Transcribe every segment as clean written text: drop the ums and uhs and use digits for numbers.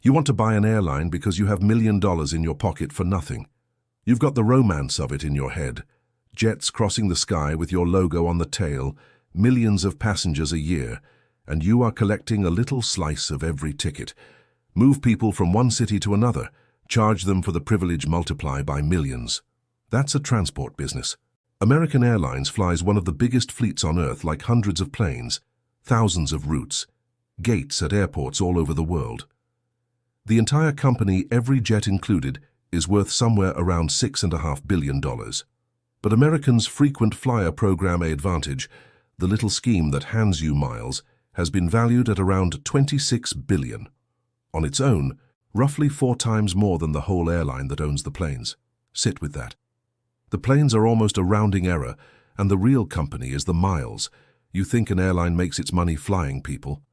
You want to buy an airline because you have $1 million in your pocket for nothing. You've got the romance of it in your head. Jets crossing the sky with your logo on the tail, millions of passengers a year, and you are collecting a little slice of every ticket. Move people from one city to another, charge them for the privilege, multiply by millions. That's a transport business. American Airlines flies one of the biggest fleets on Earth, like hundreds of planes, thousands of routes, gates at airports all over the world. The entire company, every jet included, is worth somewhere around $6.5 billion. But Americans' frequent flyer program advantage, the little scheme that hands you miles, has been valued at around $26 billion. On its own, roughly 4 times more than the whole airline that owns the planes. Sit with that. The planes are almost a rounding error, and the real company is the miles. You think an airline makes its money flying people.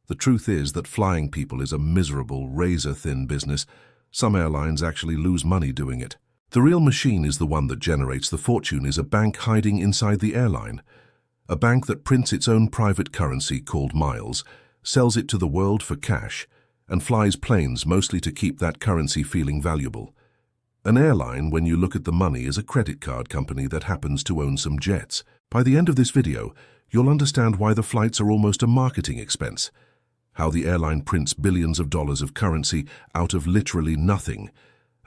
The truth is that flying people is a miserable, razor-thin business. Some airlines actually lose money doing it. The real machine is the one that generates the fortune, is a bank hiding inside the airline. A bank that prints its own private currency called miles, sells it to the world for cash, and flies planes mostly to keep that currency feeling valuable. An airline, when you look at the money, is a credit card company that happens to own some jets. By the end of this video, you'll understand why the flights are almost a marketing expense, how the airline prints billions of dollars of currency out of literally nothing,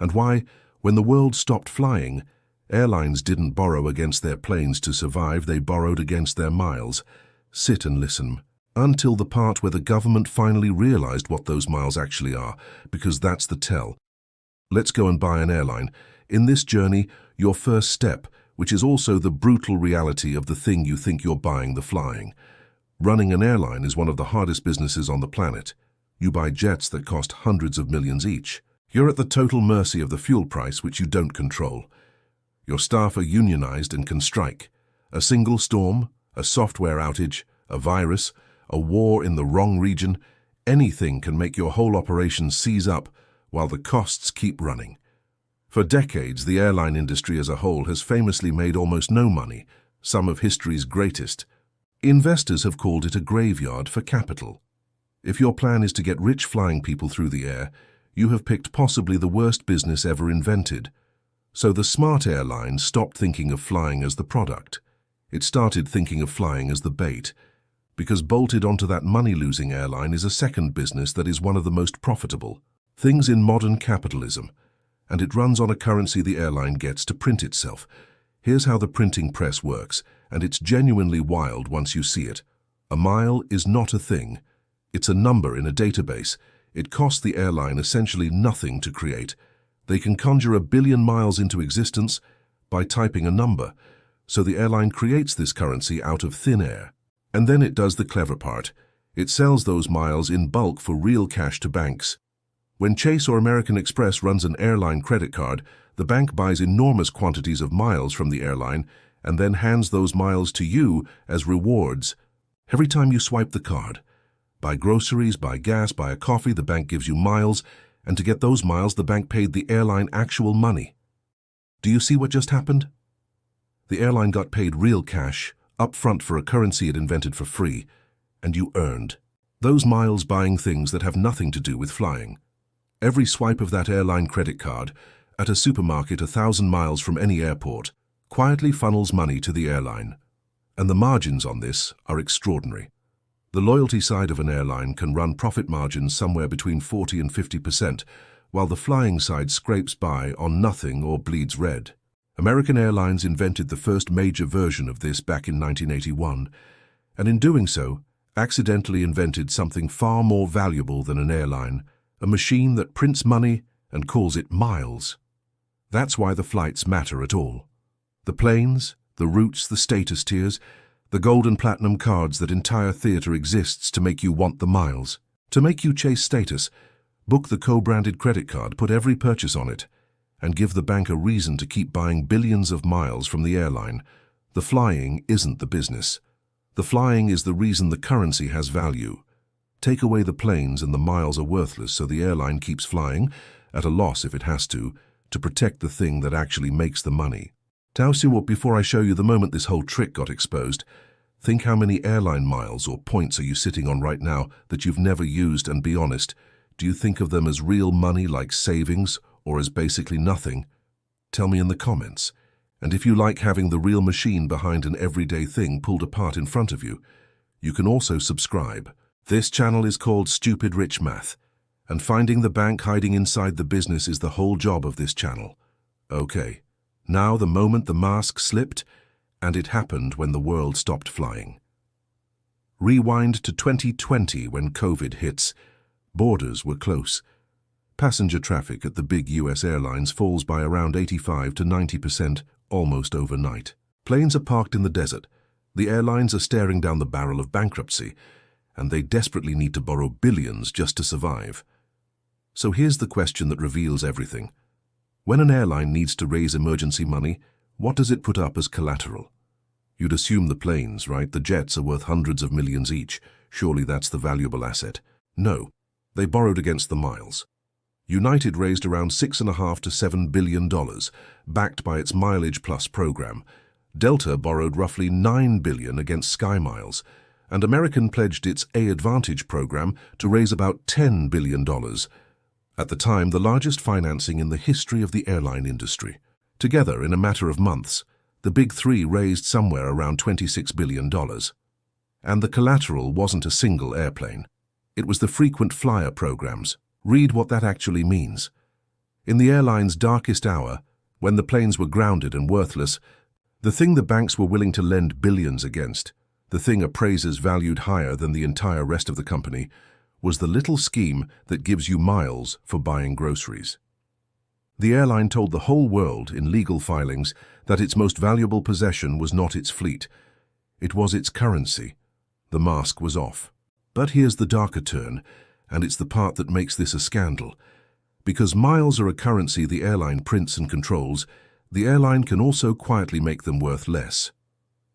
and why, when the world stopped flying, airlines didn't borrow against their planes to survive, they borrowed against their miles. Sit and listen until the part where the government finally realized what those miles actually are, because that's the tell. Let's go and buy an airline. In this journey, your first step, which is also the brutal reality of the thing you think you're buying, the flying. Running an airline is one of the hardest businesses on the planet. You buy jets that cost hundreds of millions each. You're at the total mercy of the fuel price, which you don't control. Your staff are unionized and can strike. A single storm, a software outage, a virus, a war in the wrong region, anything can make your whole operation seize up while the costs keep running. For decades, the airline industry as a whole has famously made almost no money, some of history's greatest. Investors have called it a graveyard for capital. If your plan is to get rich flying people through the air, you have picked possibly the worst business ever invented. So the smart airline stopped thinking of flying as the product. It started thinking of flying as the bait, because bolted onto that money-losing airline is a second business that is one of the most profitable things in modern capitalism, and it runs on a currency the airline gets to print itself. Here's how the printing press works, and it's genuinely wild once you see it. A mile is not a thing. It's a number in a database. It costs the airline essentially nothing to create. They can conjure 1 billion miles into existence by typing a number, so the airline creates this currency out of thin air. And then it does the clever part. It sells those miles in bulk for real cash to banks. When Chase or American Express runs an airline credit card, the bank buys enormous quantities of miles from the airline and then hands those miles to you as rewards. Every time you swipe the card, buy groceries, buy gas, buy a coffee, the bank gives you miles, and to get those miles, the bank paid the airline actual money. Do you see what just happened? The airline got paid real cash, up front for a currency it invented for free, and you earned those miles buying things that have nothing to do with flying. Every swipe of that airline credit card, at a supermarket 1,000 miles from any airport, quietly funnels money to the airline. And the margins on this are extraordinary. The loyalty side of an airline can run profit margins somewhere between 40 and 50%, while the flying side scrapes by on nothing or bleeds red. American Airlines invented the first major version of this back in 1981, and in doing so, accidentally invented something far more valuable than an airline, a machine that prints money and calls it miles. That's why the flights matter at all. The planes, the routes, the status tiers, the gold and platinum cards, that entire theater exists to make you want the miles. To make you chase status, book the co-branded credit card, put every purchase on it, and give the bank a reason to keep buying billions of miles from the airline. The flying isn't the business. The flying is the reason the currency has value. Take away the planes and the miles are worthless, so the airline keeps flying, at a loss if it has to protect the thing that actually makes the money. Before I show you the moment this whole trick got exposed, think how many airline miles or points are you sitting on right now that you've never used, and be honest, Do you think of them as real money like savings or as basically nothing? Tell me in the comments. And if you like having the real machine behind an everyday thing pulled apart in front of you, you can also subscribe. This channel is called Stupid Rich Math, and finding the bank hiding inside the business is the whole job of this channel. Okay, now the moment the mask slipped, and it happened when the world stopped flying. Rewind to 2020 when COVID hits. Borders were close. Passenger traffic at the big US airlines falls by around 85 to 90% almost overnight. Planes are parked in the desert. The airlines are staring down the barrel of bankruptcy, and they desperately need to borrow billions just to survive. So here's the question that reveals everything. When an airline needs to raise emergency money, what does it put up as collateral? You'd assume the planes, right? The jets are worth hundreds of millions each. Surely that's the valuable asset. No, they borrowed against the miles. United raised around $6.5 to $7 billion, backed by its Mileage Plus program. Delta borrowed roughly $9 billion against Sky Miles, and American pledged its A-Advantage program to raise about $10 billion. At the time, the largest financing in the history of the airline industry. Together, in a matter of months, the big three raised somewhere around $26 billion. And the collateral wasn't a single airplane. It was the frequent flyer programs. Read what that actually means. In the airline's darkest hour, when the planes were grounded and worthless, the thing the banks were willing to lend billions against, the thing appraisers valued higher than the entire rest of the company, was the little scheme that gives you miles for buying groceries. The airline told the whole world in legal filings that its most valuable possession was not its fleet. It was its currency. The mask was off. But here's the darker turn, and it's the part that makes this a scandal. Because miles are a currency the airline prints and controls, the airline can also quietly make them worth less.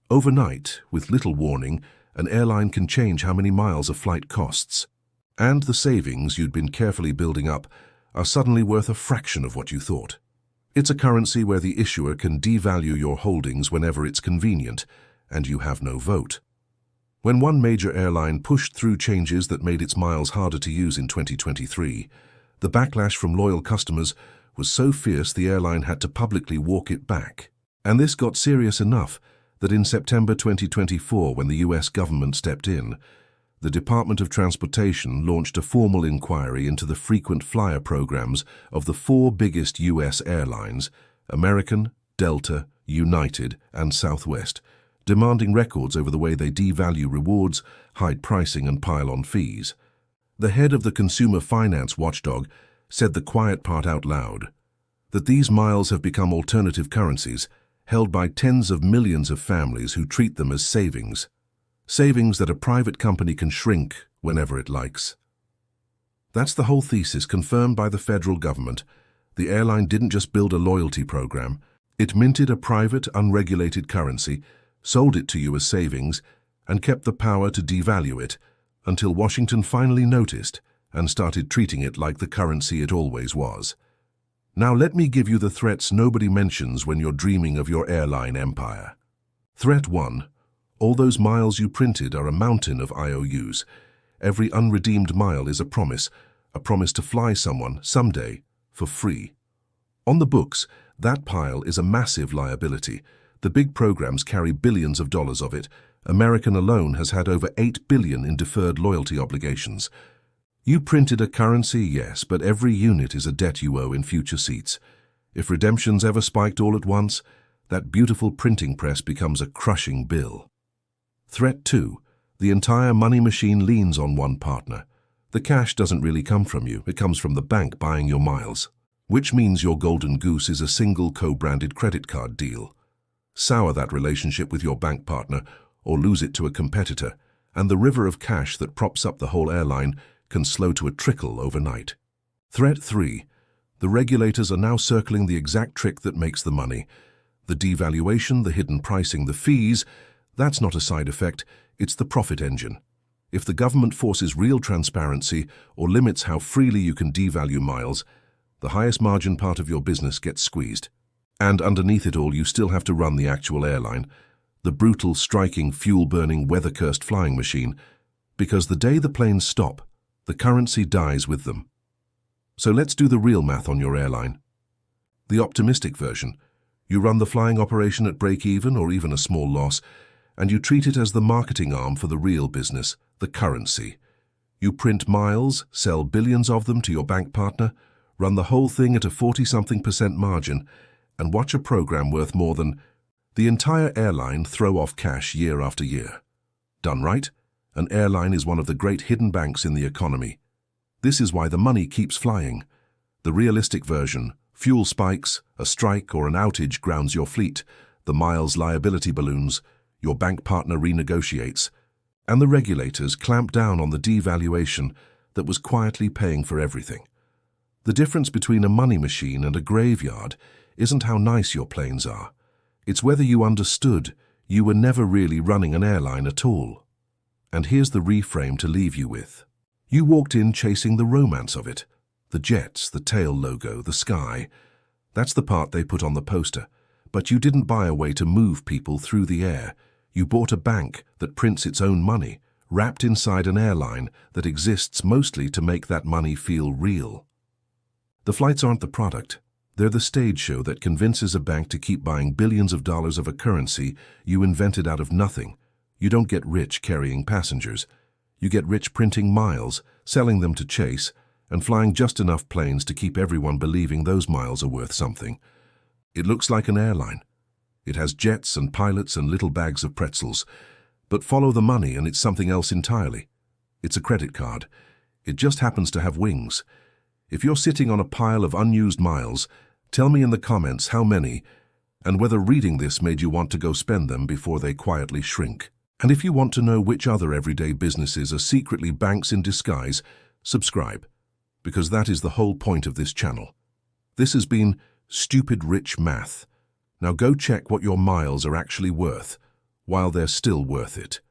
Overnight, with little warning, an airline can change how many miles a flight costs. And the savings you'd been carefully building up are suddenly worth a fraction of what you thought. It's a currency where the issuer can devalue your holdings whenever it's convenient, and you have no vote. When one major airline pushed through changes that made its miles harder to use in 2023, the backlash from loyal customers was so fierce the airline had to publicly walk it back. And this got serious enough that in September 2024, when the US government stepped in, the Department of Transportation launched a formal inquiry into the frequent flyer programs of the four biggest US airlines, American, Delta, United, and Southwest, demanding records over the way they devalue rewards, hide pricing, and pile on fees. The head of the consumer finance watchdog said the quiet part out loud, that these miles have become alternative currencies, held by tens of millions of families who treat them as savings. Savings that a private company can shrink whenever it likes. That's the whole thesis confirmed by the federal government. The airline didn't just build a loyalty program. It minted a private, unregulated currency, sold it to you as savings, and kept the power to devalue it until Washington finally noticed and started treating it like the currency it always was. Now let me give you the threats nobody mentions when you're dreaming of your airline empire. Threat 1. All those miles you printed are a mountain of IOUs. Every unredeemed mile is a promise to fly someone someday for free. On the books, that pile is a massive liability. The big programs carry billions of dollars of it. American alone has had over $8 billion in deferred loyalty obligations. You printed a currency, yes, but every unit is a debt you owe in future seats. If redemptions ever spiked all at once, that beautiful printing press becomes a crushing bill. Threat 2. The entire money machine leans on one partner. The cash doesn't really come from you, it comes from the bank buying your miles. Which means your golden goose is a single co-branded credit card deal. Sour that relationship with your bank partner or lose it to a competitor, and the river of cash that props up the whole airline can slow to a trickle overnight. Threat 3. The regulators are now circling the exact trick that makes the money. The devaluation, the hidden pricing, the fees, that's not a side effect, it's the profit engine. If the government forces real transparency or limits how freely you can devalue miles, the highest margin part of your business gets squeezed. And underneath it all, you still have to run the actual airline, the brutal, striking, fuel-burning, weather-cursed flying machine, because the day the planes stop, the currency dies with them. So let's do the real math on your airline. The optimistic version. You run the flying operation at break-even or even a small loss, and you treat it as the marketing arm for the real business, the currency. You print miles, sell billions of them to your bank partner, run the whole thing at a 40-something% margin, and watch a program worth more than the entire airline throw off cash year after year. Done right? An airline is one of the great hidden banks in the economy. This is why the money keeps flying. The realistic version, fuel spikes, a strike or an outage grounds your fleet, the miles liability balloons, your bank partner renegotiates, and the regulators clamp down on the devaluation that was quietly paying for everything. The difference between a money machine and a graveyard isn't how nice your planes are. It's whether you understood you were never really running an airline at all. And here's the reframe to leave you with. You walked in chasing the romance of it. The jets, the tail logo, the sky. That's the part they put on the poster. But you didn't buy a way to move people through the air. You bought a bank that prints its own money, wrapped inside an airline that exists mostly to make that money feel real. The flights aren't the product. They're the stage show that convinces a bank to keep buying billions of dollars of a currency you invented out of nothing. You don't get rich carrying passengers. You get rich printing miles, selling them to Chase, and flying just enough planes to keep everyone believing those miles are worth something. It looks like an airline. It has jets and pilots and little bags of pretzels. But follow the money and it's something else entirely. It's a credit card. It just happens to have wings. If you're sitting on a pile of unused miles, tell me in the comments how many, and whether reading this made you want to go spend them before they quietly shrink. And if you want to know which other everyday businesses are secretly banks in disguise, subscribe, because that is the whole point of this channel. This has been Stupid Rich Math. Now go check what your miles are actually worth, while they're still worth it.